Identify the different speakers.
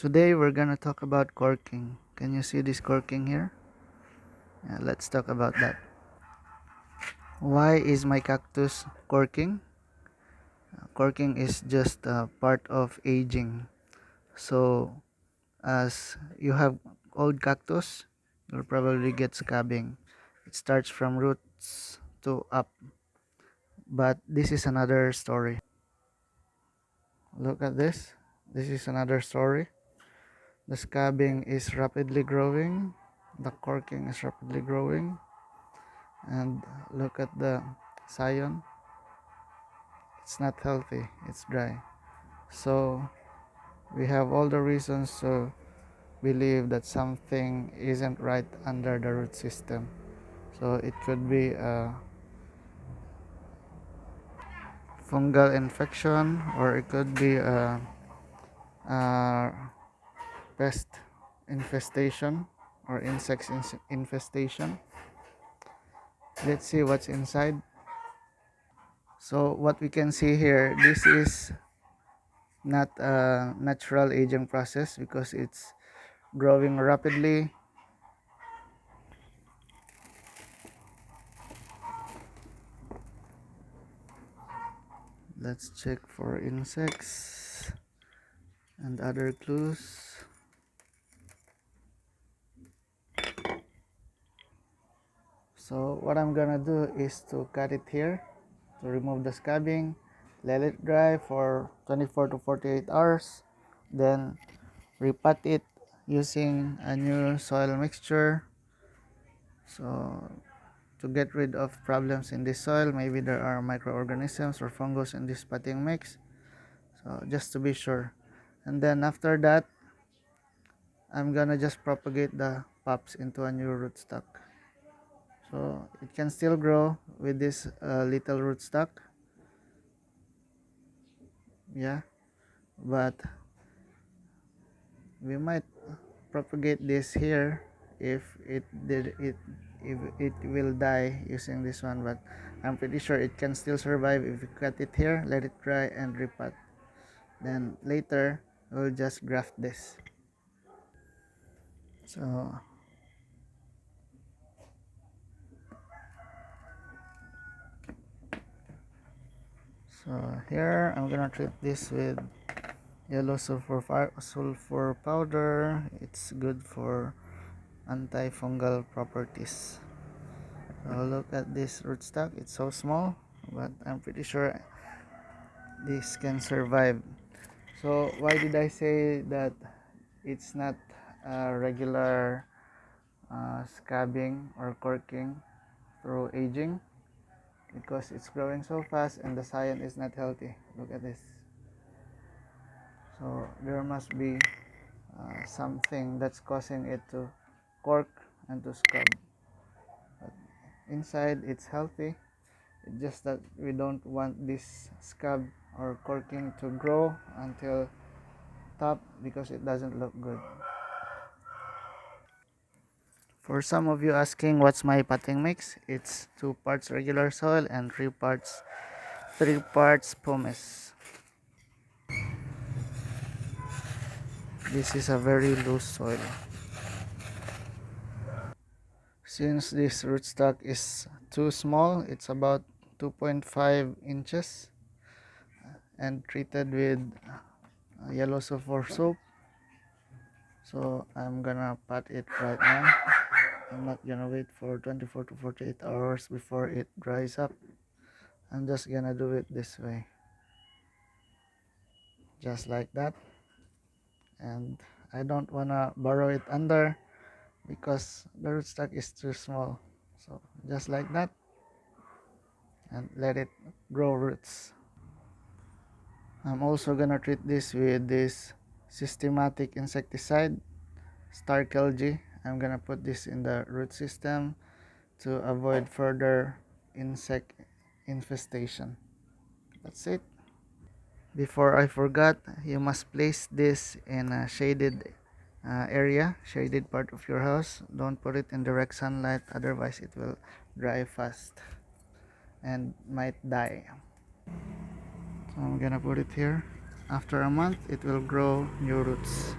Speaker 1: Today we're gonna talk about corking. Can you see this corking here? Yeah, let's talk about that. Why is my cactus corking? Corking is just a part of aging. So as you have old cactus, you'll probably get scabbing. It starts from roots to up. But this is another story. Look at this. This is another story. The scabbing is rapidly growing. The corking is rapidly growing. And look at the scion. It's not healthy. It's dry. So we have all the reasons to believe that something isn't right under the root system. So it could be a fungal infection, or it could be a pest infestation or infestation. Let's see what's inside. So what we can see here, this is not a natural aging process because it's growing rapidly. Let's check for insects and other clues. So what I'm gonna do is to cut it here to remove the scabbing, let it dry for 24 to 48 hours, then repot it using a new soil mixture. So to get rid of problems in this soil, maybe there are microorganisms or fungus in this potting mix. So just to be sure. And then after that, I'm gonna just propagate the pops into a new rootstock. So it can still grow with this little rootstock. Yeah, but we might propagate this here if it will die using this one, but I'm pretty sure it can still survive if we cut it here, let it dry, and repot. Then later we'll just graft this. So here I'm gonna treat this with yellow sulfur powder. It's good for antifungal properties. So look at this rootstock. It's so small, but I'm pretty sure this can survive. So why did I say that it's not a regular scabbing or corking through aging? Because it's growing so fast and the scion is not healthy. Look at this. So there must be something that's causing it to cork and to scab. But inside it's healthy. It's just that we don't want this scab or corking to grow until top because it doesn't look good. For some of you asking what's my potting mix, it's 2 parts regular soil and 3 parts pumice. This is a very loose soil. Since this rootstock is too small, it's about 2.5 inches and treated with yellow sulfur soap. So I'm gonna pot it right now. I'm not gonna wait for 24 to 48 hours before it dries up. I'm just gonna do it this way, just like that. And I don't wanna burrow it under because the rootstock is too small. So just like that, and let it grow roots. I'm also gonna treat this with this systematic insecticide, Starkelg. I'm gonna put this in the root system to avoid further insect infestation. That's it. Before I forgot, you must place this in a shaded area, shaded part of your house. Don't put it in direct sunlight, otherwise it will dry fast and might die. So I'm gonna put it here. After a month, it will grow new roots.